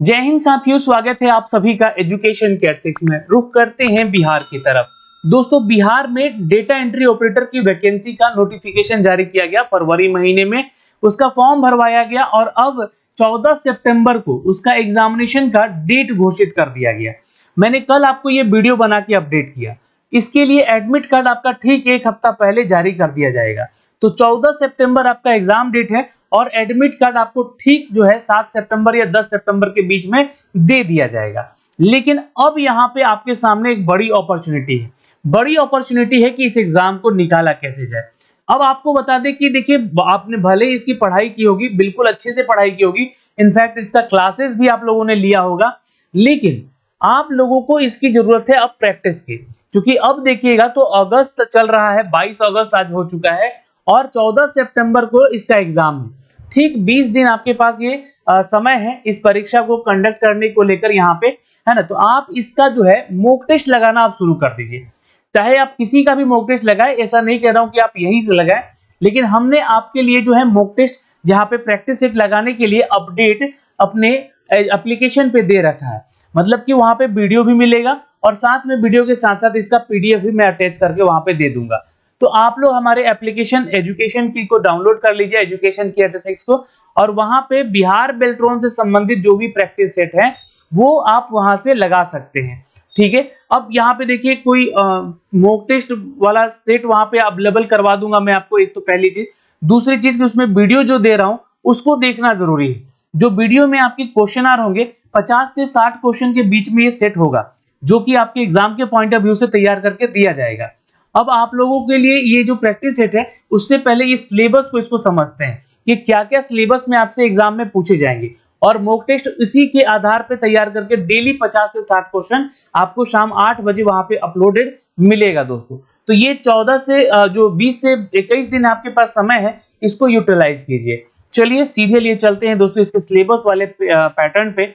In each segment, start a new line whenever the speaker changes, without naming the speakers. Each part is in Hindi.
जय हिंद साथियों, स्वागत है आप सभी का एजुकेशन केयर 6 में। रुख करते हैं बिहार की तरफ। दोस्तों, बिहार में डेटा एंट्री ऑपरेटर की वैकेंसी का नोटिफिकेशन जारी किया गया फरवरी महीने में। उसका फॉर्म भरवाया गया और अब 14 सितंबर को उसका एग्जामिनेशन का डेट घोषित कर दिया गया। मैंने कल आपको ये वीडियो बना के अपडेट किया। इसके लिए एडमिट कार्ड आपका ठीक एक हफ्ता पहले जारी कर दिया जाएगा। तो 14 सितंबर आपका एग्जाम डेट है और एडमिट कार्ड आपको ठीक जो है 7 सितंबर या 10 सितंबर के बीच में दे दिया जाएगा। लेकिन अब यहाँ पे आपके सामने एक बड़ी अपॉर्चुनिटी है। बड़ी अपॉर्चुनिटी है कि इस एग्जाम को निकाला कैसे जाए। अब आपको बता दें कि देखिए, आपने भले ही इसकी पढ़ाई की होगी, बिल्कुल अच्छे से पढ़ाई की होगी, इनफैक्ट इसका क्लासेस भी आप लोगों ने लिया होगा, लेकिन आप लोगों को इसकी जरूरत है अब प्रैक्टिस की। क्योंकि अब देखिएगा तो अगस्त चल रहा है, 22 अगस्त आज हो चुका है और 14 सितंबर को इसका एग्जाम है। ठीक 20 दिन आपके पास ये समय है इस परीक्षा को कंडक्ट करने को लेकर यहाँ पे, है ना। तो आप इसका जो है मॉक टेस्ट लगाना आप शुरू कर दीजिए। चाहे आप किसी का भी मॉक टेस्ट लगाएं, ऐसा नहीं कह रहा हूं कि आप यहीं से लगाएं, लेकिन हमने आपके लिए जो है मॉक टेस्ट जहाँ पे प्रैक्टिस सेट लगाने के लिए अपडेट अपने एप्लीकेशन पे दे रखा है। मतलब कि वहां पे वीडियो भी मिलेगा और साथ में वीडियो के साथ साथ इसका पीडीएफ भी मैं अटैच करके वहां पे दे दूंगा। तो आप लोग हमारे एप्लीकेशन एजुकेशन की को डाउनलोड कर लीजिए, एजुकेशन केयर 6 को, और वहां पे बिहार बेल्ट्रॉन से संबंधित जो भी प्रैक्टिस सेट है वो आप वहां से लगा सकते हैं। ठीक है, अब यहाँ पे देखिए कोई मॉक टेस्ट वाला सेट वहां पे अवेलेबल करवा दूंगा मैं आपको। एक तो पहली चीज, दूसरी चीज कि उसमें वीडियो जो दे रहा हूं उसको देखना जरूरी है। जो वीडियो में आपके क्वेश्चन होंगे 50 से 60 क्वेश्चन के बीच में ये सेट होगा, जो कि आपके एग्जाम के पॉइंट ऑफ व्यू से तैयार करके दिया जाएगा। अब आप लोगों के लिए ये जो प्रैक्टिस सेट है, उससे पहले ये सिलेबस को इसको समझते हैं कि क्या क्या सिलेबस में आपसे एग्जाम में पूछे जाएंगे, और मॉक टेस्ट इसी के आधार पे तैयार करके डेली 50 से 60 क्वेश्चन आपको शाम 8 बजे वहां पे अपलोडेड मिलेगा दोस्तों। तो ये 14 से जो 20 से 21 दिन आपके पास समय है, इसको यूटिलाइज कीजिए। चलिए सीधे लिए चलते हैं दोस्तों इसके सिलेबस वाले पैटर्न पे।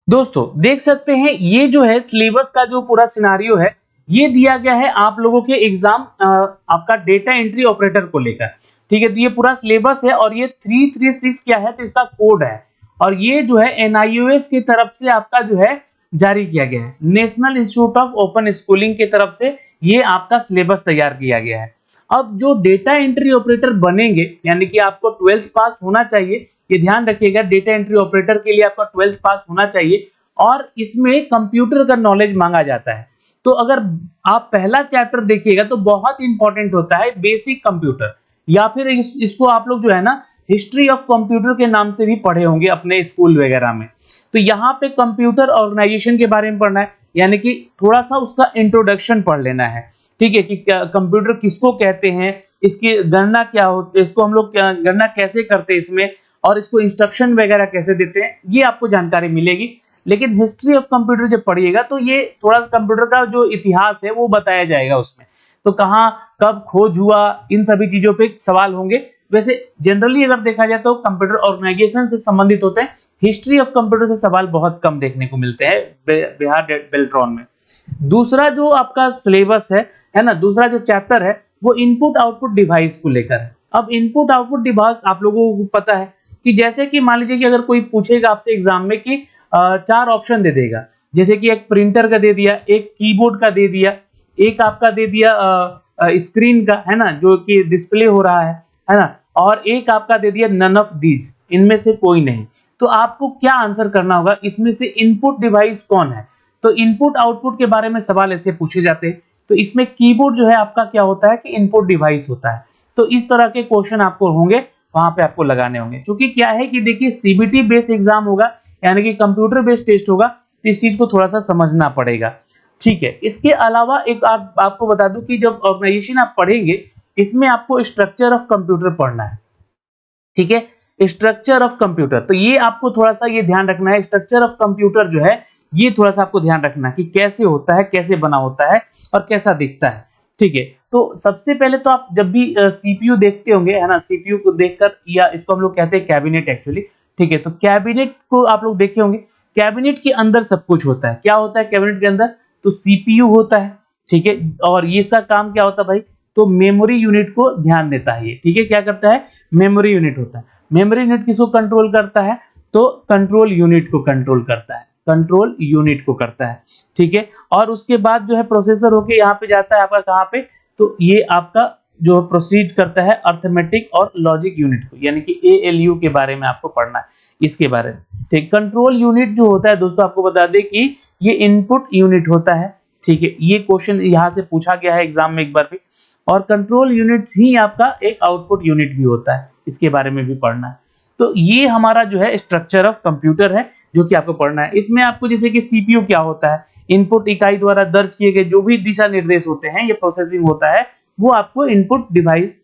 दोस्तों देख सकते हैं ये जो है सिलेबस का जो पूरा सिनारियो है, ये दिया गया है आप लोगों के एग्जाम आपका डेटा एंट्री ऑपरेटर को लेकर। ठीक है, तो ये पूरा सिलेबस है और ये 336 क्या है तो इसका कोड है, और ये जो है एनआईओएस की तरफ से आपका जो है जारी किया गया है। National institute of open schooling की तरफ से ये आपका सिलेबस तैयार किया गया है। अब जो डेटा एंट्री ऑपरेटर बनेंगे, यानी कि आपको 12th पास होना चाहिए, ये ध्यान रखिएगा, डेटा एंट्री ऑपरेटर के लिए आपका 12th पास होना चाहिए, और इसमें कंप्यूटर का नॉलेज मांगा जाता है। तो अगर आप पहला चैप्टर देखिएगा तो बहुत इंपॉर्टेंट होता है बेसिक कंप्यूटर, या फिर इसको आप लोग जो है ना हिस्ट्री ऑफ कंप्यूटर के नाम से भी पढ़े होंगे अपने स्कूल वगैरह में। तो यहाँ पे कंप्यूटर ऑर्गेनाइजेशन के बारे में पढ़ना है, यानी कि थोड़ा सा उसका इंट्रोडक्शन पढ़ लेना है। ठीक है, कि कंप्यूटर किसको कहते हैं, इसकी गणना क्या होती है, इसको हम लोग गणना कैसे करते हैं इसमें, और इसको इंस्ट्रक्शन वगैरह कैसे देते हैं, ये आपको जानकारी मिलेगी। लेकिन हिस्ट्री ऑफ कंप्यूटर जब पढ़िएगा तो ये थोड़ा सा कंप्यूटर का जो इतिहास है वो बताया जाएगा उसमें। तो कहाँ कब खोज हुआ, इन सभी चीजों पे सवाल होंगे। वैसे जनरली अगर देखा जाए तो कंप्यूटर ऑर्गेनाइजेशन से संबंधित होते हैं, हिस्ट्री ऑफ कंप्यूटर से सवाल बहुत कम देखने को मिलते हैं बिहार बेल्ट्रॉन में। दूसरा जो आपका सिलेबस है ना, दूसरा जो चैप्टर है वो इनपुट आउटपुट डिवाइस को लेकर है। अब इनपुट आउटपुट डिवाइस आप लोगों को पता है कि जैसे कि मान लीजिए कि अगर कोई पूछेगा आपसे एग्जाम में कि 4 ऑप्शन दे देगा, जैसे कि एक प्रिंटर का दे दिया, एक कीबोर्ड का दे दिया, एक आपका दे दिया स्क्रीन का, है ना, जो कि डिस्प्ले हो रहा है ना, और एक आपका दे दिया नन ऑफ दीज, इनमें से कोई नहीं। तो आपको क्या आंसर करना होगा, इसमें से इनपुट डिवाइस कौन है। तो इनपुट आउटपुट के बारे में सवाल ऐसे पूछे जाते हैं। तो इसमें कीबोर्ड जो है आपका क्या होता है कि इनपुट डिवाइस होता है। तो इस तरह के क्वेश्चन आपको होंगे, वहां पे आपको लगाने होंगे। क्योंकि क्या है कि देखिए सीबीटी बेस्ड एग्जाम होगा, यानी कि कंप्यूटर बेस्ड टेस्ट होगा, तो इस चीज को थोड़ा सा समझना पड़ेगा। ठीक है, इसके अलावा एक आपको बता दूं कि जब ऑर्गेनाइजेशन आप पढ़ेंगे, इसमें आपको स्ट्रक्चर ऑफ कंप्यूटर पढ़ना है। ठीक है, स्ट्रक्चर ऑफ कंप्यूटर, तो ये आपको थोड़ा सा ये ध्यान रखना है। स्ट्रक्चर ऑफ कंप्यूटर जो है ये थोड़ा सा आपको ध्यान रखना है कि कैसे होता है, कैसे बना होता है और कैसा दिखता है। ठीक है, तो सबसे पहले तो आप जब भी सीपीयू देखते होंगे, है ना, सीपीयू को देखकर, या इसको हम लोग कहते हैं कैबिनेट एक्चुअली। ठीक है, तो कैबिनेट को आप लोग देखे होंगे, कैबिनेट के अंदर सब कुछ होता है। क्या होता है कैबिनेट के अंदर, तो सीपीयू होता है। ठीक है, और ये इसका काम क्या होता है भाई, तो मेमोरी यूनिट को ध्यान देता है ये। ठीक है, क्या करता है, मेमोरी यूनिट होता है। मेमोरी यूनिट किसको कंट्रोल करता है, तो कंट्रोल यूनिट को कंट्रोल करता है, कंट्रोल यूनिट को करता है, ठीक है। और उसके बाद जो है प्रोसेसर होके यहाँ पे जाता है आपका कहाँ पे, तो ये आपका जो प्रोसीड करता है अर्थमेटिक और लॉजिक यूनिट को, यानी कि एएलयू के बारे में आपको पढ़ना है, इसके बारे में, ठीक। कंट्रोल यूनिट जो होता है दोस्तों, आपको बता दें कि ये इनपुट यूनिट होता है, ठीक है। ये क्वेश्चन यहाँ से पूछा गया है एग्जाम में एक बार भी। और कंट्रोल यूनिट ही आपका एक आउटपुट यूनिट भी होता है, इसके बारे में भी पढ़ना है। तो ये हमारा जो है स्ट्रक्चर ऑफ कंप्यूटर है जो कि आपको पढ़ना है। इसमें आपको जैसे कि सीपीयू क्या होता है, इनपुट इकाई द्वारा दर्ज किए गए जो भी दिशा निर्देश होते हैं, ये प्रोसेसिंग होता है, वो आपको इनपुट डिवाइस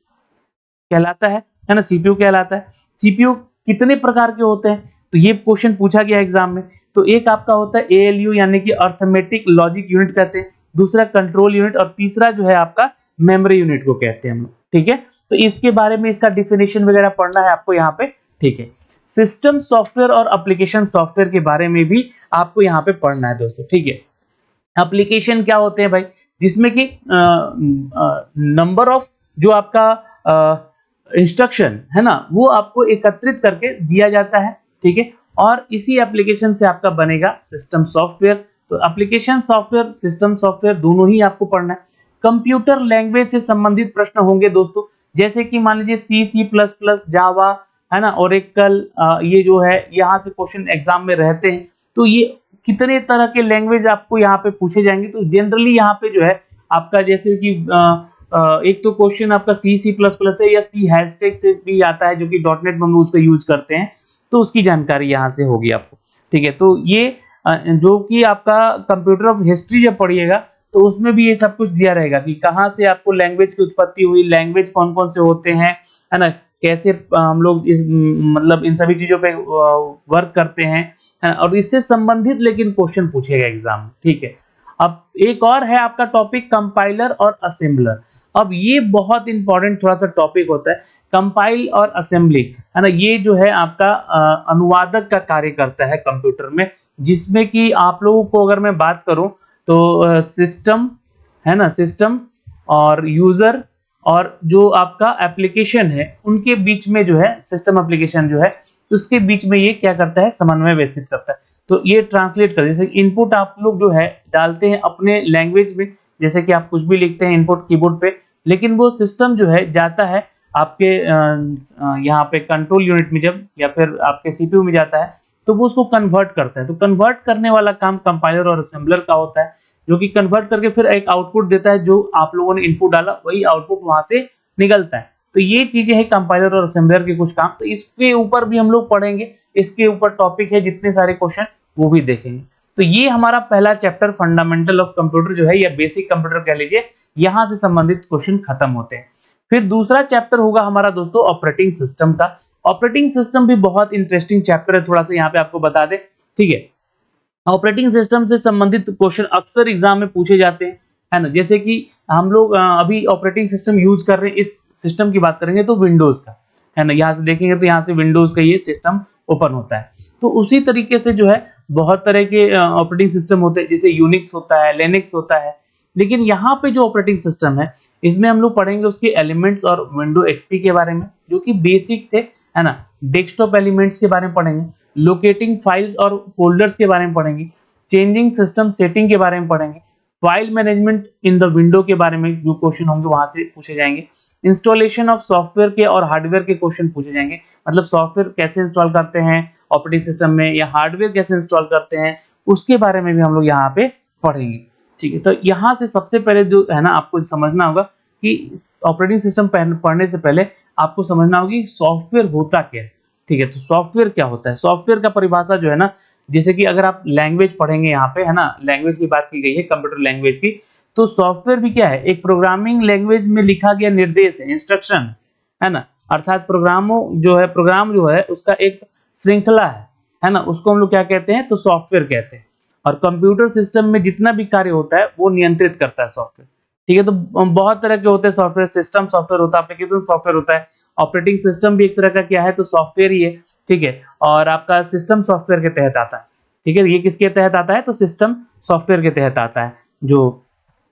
कहलाता है ना, सीपीयू कहलाता है। सीपीयू कितने प्रकार के होते हैं, तो ये क्वेश्चन पूछा गया एग्जाम में। तो एक आपका होता है एएलयू यानी कि अर्थमेटिक लॉजिक यूनिट कहते हैं, दूसरा कंट्रोल यूनिट, और तीसरा जो है आपका मेमोरी यूनिट को कहते हैं हम लोग, ठीक है। तो इसके बारे में इसका डिफिनेशन वगैरह पढ़ना है आपको यहाँ पे, ठीक है। सिस्टम सॉफ्टवेयर और एप्लीकेशन सॉफ्टवेयर के बारे में भी आपको यहाँ पे पढ़ना है दोस्तों, ठीक है। एप्लीकेशन क्या होते हैं भाई, जिसमें कि नंबर ऑफ जो आपका इंस्ट्रक्शन है ना, वो आपको एकत्रित करके दिया जाता है, ठीक है। और इसी एप्लीकेशन से आपका बनेगा सिस्टम सॉफ्टवेयर। तो एप्लीकेशन सॉफ्टवेयर, सिस्टम सॉफ्टवेयर दोनों ही आपको पढ़ना है। कंप्यूटर लैंग्वेज से संबंधित प्रश्न होंगे दोस्तों, जैसे कि मान लीजिए सी, सी प्लस प्लस, जावा है ना, ओरेकल, ये जो है यहाँ से क्वेश्चन एग्जाम में रहते हैं। तो ये कितने तरह के लैंग्वेज आपको यहाँ पे पूछे जाएंगे, तो जनरली यहाँ पे जो है आपका जैसे कि एक तो क्वेश्चन आपका सी, सी प्लस प्लस है, या सी हैशटैग से भी आता है जो कि डॉटनेट में हम लोग उसको यूज करते हैं, तो उसकी जानकारी यहाँ से होगी आपको, ठीक है। तो ये जो कि आपका कंप्यूटर ऑफ हिस्ट्री जब पढ़िएगा तो उसमें भी ये सब कुछ दिया रहेगा कि कहाँ से आपको लैंग्वेज की उत्पत्ति हुई, लैंग्वेज कौन कौन से होते हैं, है ना, कैसे हम लोग इस मतलब इन सभी चीजों पे वर्क करते हैं, और इससे संबंधित लेकिन क्वेश्चन पूछेगा एग्जाम में, ठीक है। अब एक और है आपका टॉपिक कंपाइलर और असेंबलर। अब ये बहुत इंपॉर्टेंट थोड़ा सा टॉपिक होता है, कंपाइल और असेंबली, है ना। ये जो है आपका अनुवादक का कार्य करता है कंप्यूटर में, जिसमें कि आप लोगों को अगर मैं बात करूं तो सिस्टम है ना, सिस्टम और यूजर और जो आपका एप्लीकेशन है उनके बीच में जो है सिस्टम एप्लीकेशन जो है उसके बीच में ये क्या करता है, समन्वय व्यवस्थित करता है। तो ये ट्रांसलेट कर, जैसे इनपुट आप लोग जो है डालते हैं अपने लैंग्वेज में, जैसे कि आप कुछ भी लिखते हैं इनपुट कीबोर्ड पे, लेकिन वो सिस्टम जो है जाता है आपके यहाँ पे कंट्रोल यूनिट में जब, या फिर आपके सीपीयू में जाता है, तो वो उसको कन्वर्ट करता है। तो कन्वर्ट करने वाला काम कंपाइलर और असेंबलर का होता है, जो कि कन्वर्ट करके फिर एक आउटपुट देता है, जो आप लोगों ने इनपुट डाला वही आउटपुट वहां से निकलता है। तो ये चीजें हैं कंपाइलर और असेंबलर के कुछ काम, तो इसके ऊपर भी हम लोग पढ़ेंगे, इसके ऊपर टॉपिक है, जितने सारे क्वेश्चन वो भी देखेंगे। तो ये हमारा पहला चैप्टर फंडामेंटल ऑफ कंप्यूटर जो है, या बेसिक कंप्यूटर कह लीजिए, यहाँ से संबंधित क्वेश्चन खत्म होते हैं। फिर दूसरा चैप्टर होगा हमारा दोस्तों ऑपरेटिंग सिस्टम का। ऑपरेटिंग सिस्टम भी बहुत इंटरेस्टिंग चैप्टर है, थोड़ा सा यहाँ पे आपको बता दें, ठीक है। ऑपरेटिंग सिस्टम से संबंधित क्वेश्चन अक्सर एग्जाम में पूछे जाते हैं, है ना। जैसे कि हम लोग अभी ऑपरेटिंग सिस्टम यूज कर रहे हैं, इस सिस्टम की बात करेंगे तो विंडोज का, है ना। यहाँ से देखेंगे तो यहाँ से विंडोज का ये सिस्टम ओपन होता है। तो उसी तरीके से जो है बहुत तरह के ऑपरेटिंग सिस्टम होते हैं, जैसे यूनिक्स होता है, लिनक्स होता है, लेकिन यहाँ पे जो ऑपरेटिंग सिस्टम है इसमें हम लोग पढ़ेंगे उसके एलिमेंट्स और विंडो एक्सपी के बारे में, जो कि बेसिक थे, है ना। डेस्कटॉप एलिमेंट्स के बारे में पढ़ेंगे, लोकेटिंग फाइल्स और फोल्डर्स के बारे में पढ़ेंगे, चेंजिंग सिस्टम सेटिंग के बारे में पढ़ेंगे, file management in the window के बारे में जो क्वेश्चन होंगे वहां से पूछे जाएंगे, इंस्टॉलेशन ऑफ सॉफ्टवेयर के और हार्डवेयर के क्वेश्चन पूछे जाएंगे, मतलब सॉफ्टवेयर कैसे इंस्टॉल करते हैं ऑपरेटिंग सिस्टम में, या हार्डवेयर कैसे इंस्टॉल करते हैं, उसके बारे में भी हम लोग यहाँ पे पढ़ेंगे, ठीक है। तो यहाँ से सबसे पहले जो है ना आपको समझना होगा कि ऑपरेटिंग सिस्टम पढ़ने से पहले आपको समझना होगा कि सॉफ्टवेयर होता क्या है, ठीक है। तो सॉफ्टवेयर क्या होता है, सॉफ्टवेयर का परिभाषा जो है ना, जैसे कि अगर आप लैंग्वेज पढ़ेंगे यहाँ पे, है ना, लैंग्वेज की बात की गई है कंप्यूटर लैंग्वेज की, तो सॉफ्टवेयर भी क्या है, एक प्रोग्रामिंग लैंग्वेज में लिखा गया निर्देश है, इंस्ट्रक्शन, है ना। अर्थात प्रोग्राम जो है उसका एक श्रृंखला है ना, उसको हम लोग क्या कहते हैं, तो सॉफ्टवेयर कहते हैं। और कंप्यूटर सिस्टम में जितना भी कार्य होता है वो नियंत्रित करता है सॉफ्टवेयर, ठीक है। तो बहुत तरह के होते हैं सॉफ्टवेयर, सिस्टम सॉफ्टवेयर होता है, एप्लीकेशन सॉफ्टवेयर होता है, ऑपरेटिंग सिस्टम भी एक तरह का क्या है, तो सॉफ्टवेयर ही है, ठीक है। और आपका सिस्टम सॉफ्टवेयर के तहत आता है, ठीक है। ये किसके तहत आता है, तो सिस्टम सॉफ्टवेयर के तहत आता है जो,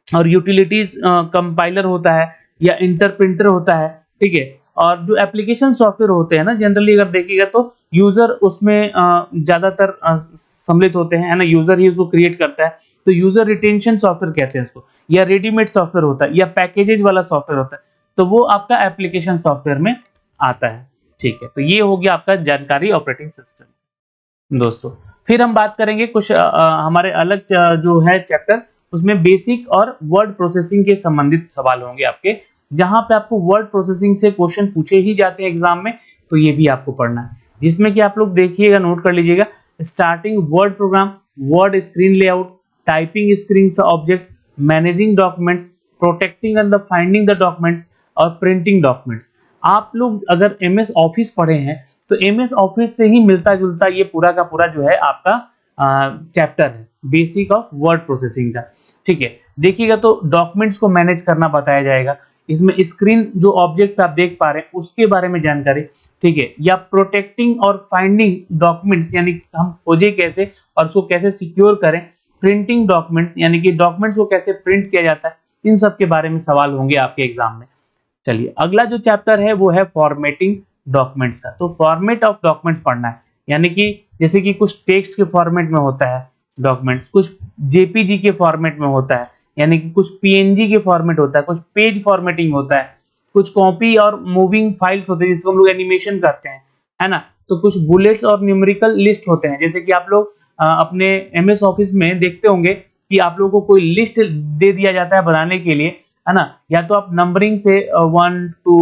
और यूटिलिटीज कंपाइलर होता है या इंटरप्रिंटर होता है, ठीक है। और जो एप्लीकेशन सॉफ्टवेयर होते हैं ना, जनरली अगर देखिएगा तो यूजर उसमें ज्यादातर सम्मिलित होते हैं, है ना, यूजर ही उसको क्रिएट करता है, तो यूजर रिटेंशन सॉफ्टवेयर कहते हैं इसको, या रेडीमेड सॉफ्टवेयर होता है, या पैकेजेज वाला सॉफ्टवेयर होता है, तो वो आपका एप्लीकेशन सॉफ्टवेयर में आता है। ठीक है, तो ये हो गया आपका जानकारी ऑपरेटिंग सिस्टम। दोस्तों फिर हम बात करेंगे कुछ हमारे अलग जो है चैप्टर, उसमें बेसिक और वर्ड प्रोसेसिंग के संबंधित सवाल होंगे आपके, जहां पे आपको वर्ड प्रोसेसिंग से क्वेश्चन पूछे ही जाते हैं एग्जाम में, तो ये भी आपको पढ़ना है, जिसमें कि आप लोग देखिएगा, नोट कर लीजिएगा, starting word program, word screen layout, typing screen object, managing documents, protecting and the finding the documents और प्रिंटिंग डॉक्यूमेंट्स। आप लोग अगर एमएस ऑफिस पढ़े हैं तो एमएस ऑफिस से ही मिलता जुलता ये पूरा का पूरा जो है आपका चैप्टर है, बेसिक ऑफ वर्ड प्रोसेसिंग का। ठीक है, देखिएगा तो डॉक्यूमेंट्स को मैनेज करना बताया जाएगा, इसमें स्क्रीन जो ऑब्जेक्ट आप देख पा रहे हैं उसके बारे में जानकारी, ठीक है, या प्रोटेक्टिंग और फाइंडिंग डॉक्यूमेंट्स यानी हम खोजे कैसे और उसको कैसे सिक्योर करें, प्रिंटिंग डॉक्यूमेंट्स यानी कि डॉक्यूमेंट्स को कैसे प्रिंट किया जाता है, इन सब के बारे में सवाल होंगे आपके एग्जाम में। चलिए अगला जो चैप्टर है वो है फॉर्मेटिंग डॉक्यूमेंट्स का। तो फॉर्मेट ऑफ डॉक्यूमेंट्स पढ़ना है, यानी कि जैसे कि कुछ टेक्स्ट के फॉर्मेट में होता है डॉक्यूमेंट्स, कुछ जेपीजी के फॉर्मेट में होता है, यानी कि कुछ पीएनजी के फॉर्मेट होता है, कुछ पेज फॉर्मेटिंग होता है, कुछ कॉपी और मूविंग फाइल्स होते हैं जिसको हम लोग एनिमेशन करते हैं, है ना, तो कुछ बुलेट्स और न्यूमेरिकल लिस्ट होते हैं, जैसे कि आप लोग अपने एमएस ऑफिस में देखते होंगे कि आप लोगों को कोई लिस्ट दे दिया जाता है बनाने के लिए, है ना, या तो आप नंबरिंग से 1 2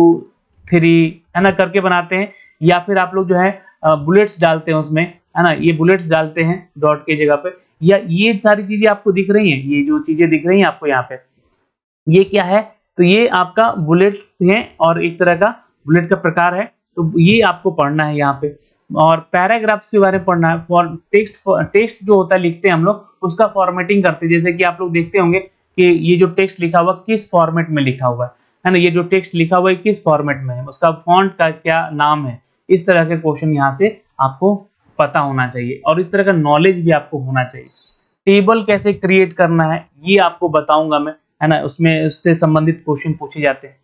3 है ना करके बनाते हैं, या फिर आप लोग जो है बुलेट्स डालते हैं उसमें, है ना, ये बुलेट्स डालते हैं डॉट के जगह पे, या ये सारी चीजें आपको दिख रही हैं, ये जो चीजें दिख रही हैं आपको यहाँ पे, ये क्या है, तो ये आपका बुलेट्स हैं और एक तरह का बुलेट का प्रकार है, तो ये आपको पढ़ना है यहाँ पे। और पैराग्राफ्स के बारे में पढ़ना है, फॉर टेक्स्ट जो होता है लिखते हैं हम लोग, उसका फॉर्मेटिंग करते हैं, जैसे कि आप लोग देखते होंगे कि ये जो टेक्स्ट लिखा हुआ किस फॉर्मेट में लिखा हुआ है ना, ये जो टेक्स्ट लिखा हुआ है किस फॉर्मेट में है, उसका फॉन्ट का क्या नाम है, इस तरह के क्वेश्चन यहाँ से आपको पता होना चाहिए, और इस तरह का नॉलेज भी आपको होना चाहिए। टेबल कैसे क्रिएट करना है ये आपको बताऊंगा मैं, है ना, उसमें उससे संबंधित क्वेश्चन पूछे जाते हैं।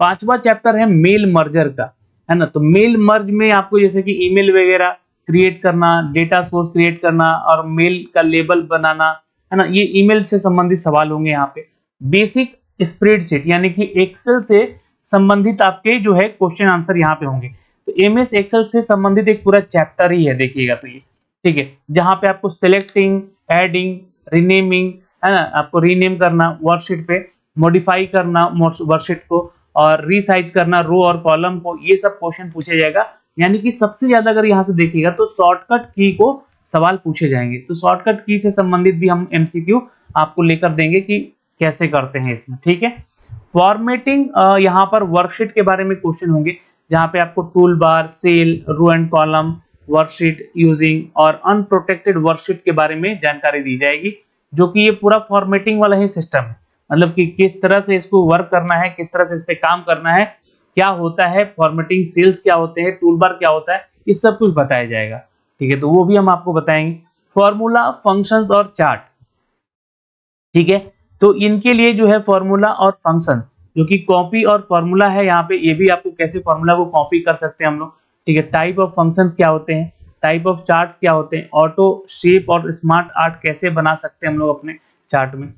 5वां चैप्टर है मेल मर्जर का, है ना, तो मेल मर्ज में आपको जैसे कि ईमेल वगैरह क्रिएट करना, डेटा सोर्स क्रिएट करना और मेल का लेबल बनाना, है ना, ये ईमेल से संबंधित सवाल होंगे यहाँ पे। बेसिक स्प्रेडशीट यानी कि एक्सेल से संबंधित आपके जो है क्वेश्चन आंसर यहाँ पे होंगे, तो एमएस एक्सेल से संबंधित एक पूरा चैप्टर ही है, देखिएगा तो ये, ठीक है, जहां पे आपको सिलेक्टिंग, एडिंग, रीनेमिंग, है ना, आपको रीनेम करना वर्कशीट पे, मॉडिफाई करना वर्कशीट को, और रीसाइज करना रो और कॉलम को, ये सब क्वेश्चन पूछा जाएगा। यानी कि सबसे ज्यादा अगर यहाँ से देखिएगा तो शॉर्टकट की को सवाल पूछे जाएंगे, तो शॉर्टकट की से संबंधित भी हम एमसीक्यू आपको लेकर देंगे कि कैसे करते हैं इसमें, ठीक है। फॉर्मेटिंग, यहाँ पर वर्कशीट के बारे में क्वेश्चन होंगे, जहाँ पे आपको tool bar, cell, row and column, worksheet using और अनप्रोटेक्टेड वर्कशीट के बारे में जानकारी दी जाएगी, जो कि ये पूरा फॉर्मेटिंग वाला ही सिस्टम है, मतलब कि किस तरह से इसको वर्क करना है, किस तरह से इस पे काम करना है, क्या होता है फॉर्मेटिंग, सेल्स क्या होते हैं, टूल बार क्या होता है, ये सब कुछ बताया जाएगा, ठीक है, तो वो भी हम आपको बताएंगे। फॉर्मूला, फंक्शंस और चार्ट, ठीक है, तो इनके लिए जो है फॉर्मूला और फंक्शन, जो कि कॉपी और फॉर्मूला है यहाँ पे, ये भी आपको कैसे फॉर्मूला को कॉपी कर सकते हैं हम लोग, ठीक है। टाइप ऑफ फंक्शंस क्या होते हैं, टाइप ऑफ चार्ट्स क्या होते हैं, ऑटो शेप और स्मार्ट आर्ट कैसे बना सकते हैं हम लोग अपने चार्ट में।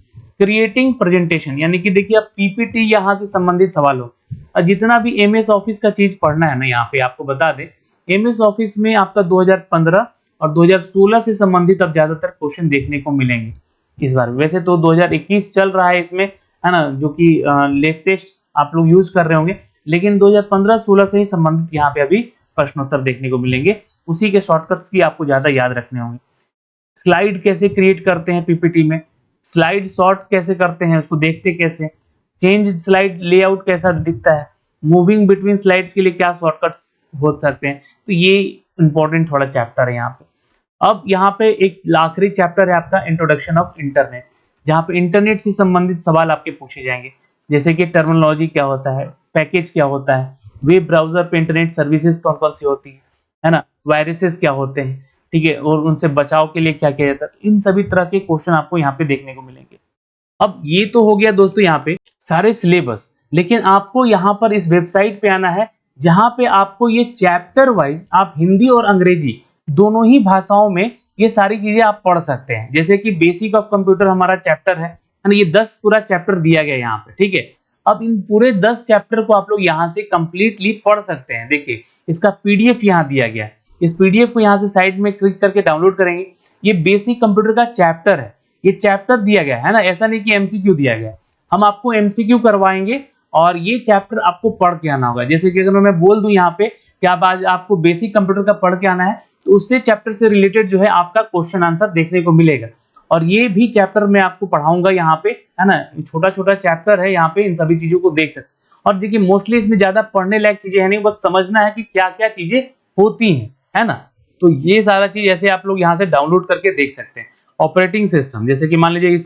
क्रिएटिंग प्रेजेंटेशन, यानी कि देखिए आप पीपीटी यहाँ से संबंधित सवाल हो, और जितना भी एमएस ऑफिस का चीज पढ़ना है ना, यहाँ पे आपको बता दें, एमएस ऑफिस में आपका 2015 और 2016 से संबंधित अब ज्यादातर क्वेश्चन देखने को मिलेंगे इस बार। वैसे तो 2021 चल रहा है इसमें, है ना, जो कि लेटेस्ट आप लोग यूज कर रहे होंगे, लेकिन 2015-16 से ही संबंधित यहाँ पे अभी प्रश्नोत्तर देखने को मिलेंगे, उसी के शॉर्टकट्स की आपको ज्यादा याद रखने होंगे। स्लाइड कैसे क्रिएट करते हैं पीपीटी में, स्लाइड सॉर्ट कैसे करते हैं, उसको देखते कैसे, चेंज स्लाइड लेआउट कैसा दिखता है, मूविंग बिटवीन स्लाइड्स के लिए क्या शॉर्टकट्स हो सकते हैं, तो ये इंपॉर्टेंट थोड़ा चैप्टर है यहाँ पे। अब यहाँ पे एक आखिरी चैप्टर है आपका इंट्रोडक्शन ऑफ इंटरनेट, जहाँ पे इंटरनेट से संबंधित सवाल आपके पूछे जाएंगे, जैसे कि टर्मिनोलॉजी क्या होता है, पैकेज क्या होता है, वेब ब्राउजर पे इंटरनेट सर्विसेज कौन कौन सी होती है ना, वायरसेस क्या होते हैं, ठीक है, और उनसे बचाव के लिए क्या किया जाता है, तो इन सभी तरह के क्वेश्चन आपको यहाँ पे देखने को मिलेंगे। अब ये तो हो गया दोस्तों यहाँ पे सारे सिलेबस, लेकिन आपको यहाँ पर इस वेबसाइट पे आना है, जहां पे आपको ये चैप्टर वाइज आप हिंदी और अंग्रेजी दोनों ही भाषाओं में ये सारी चीजें आप पढ़ सकते हैं। जैसे कि बेसिक ऑफ कंप्यूटर हमारा चैप्टर है ना, ये 10 पूरा चैप्टर दिया गया है यहाँ पे, ठीक है। अब इन पूरे 10 चैप्टर को आप लोग यहाँ से कंप्लीटली पढ़ सकते हैं। देखिए इसका पीडीएफ यहाँ दिया गया है, इस पीडीएफ को यहाँ से साइड में क्लिक करके डाउनलोड करेंगे। ये बेसिक कंप्यूटर का चैप्टर है, ये चैप्टर दिया गया है ना, ऐसा नहीं कि एमसीक्यू दिया गया है। हम आपको एमसीक्यू करवाएंगे और ये चैप्टर आपको पढ़ के आना होगा। जैसे कि अगर मैं बोल दूं यहाँ पे कि आप आज आपको बेसिक कंप्यूटर का पढ़ के आना है, तो उससे चैप्टर से रिलेटेड जो है आपका क्वेश्चन आंसर देखने को मिलेगा। और ये भी चैप्टर मैं आपको पढ़ाऊंगा यहाँ पे, है ना, छोटा छोटा चैप्टर है यहाँ पे, इन सभी चीजों को देख सकते हैं। और देखिए मोस्टली इसमें ज्यादा पढ़ने लायक चीजें है नहीं, बस समझना है कि क्या क्या चीजें होती हैं, है ना। तो ये सारा चीज ऐसे आप लोग यहाँ से डाउनलोड करके देख सकते हैं। ऑपरेटिंग सिस्टम, जैसे कि मान लीजिए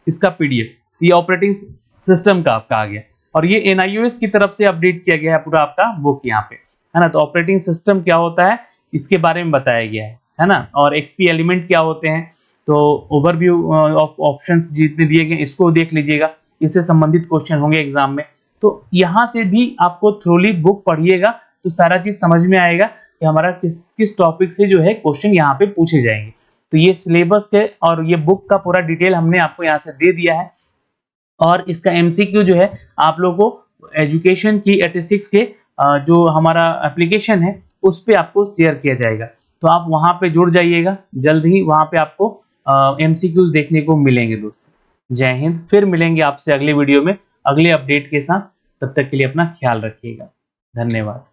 इसका पीडीएफ, तो ये ऑपरेटिंग सिस्टम का आपका आ गया, और ये एनआईओएस की तरफ से अपडेट किया गया है पूरा आपका बुक यहाँ पे, है ना। तो ऑपरेटिंग सिस्टम क्या होता है इसके बारे में बताया गया है ना। और एक्सपी एलिमेंट क्या होते हैं, तो ओवरव्यू ऑफ ऑप्शंस जितने दिए गए इसको देख लीजिएगा, इससे संबंधित क्वेश्चन होंगे एग्जाम में। तो यहाँ से भी आपको थ्रोली बुक पढ़िएगा तो सारा चीज समझ में आएगा कि हमारा किस टॉपिक से जो है क्वेश्चन यहाँ पे पूछे जाएंगे। तो ये सिलेबस के और ये बुक का पूरा डिटेल हमने आपको यहाँ से दे दिया है। और इसका एमसीक्यू जो है आप लोगों को एजुकेशन की 86 के जो हमारा एप्लीकेशन है उस पे आपको शेयर किया जाएगा। तो आप वहां पे जुड़ जाइएगा, जल्द ही वहां पे आपको एमसीक्यूज देखने को मिलेंगे। दोस्तों जय हिंद, फिर मिलेंगे आपसे अगले वीडियो में अगले अपडेट के साथ। तब तक के लिए अपना ख्याल रखिएगा, धन्यवाद।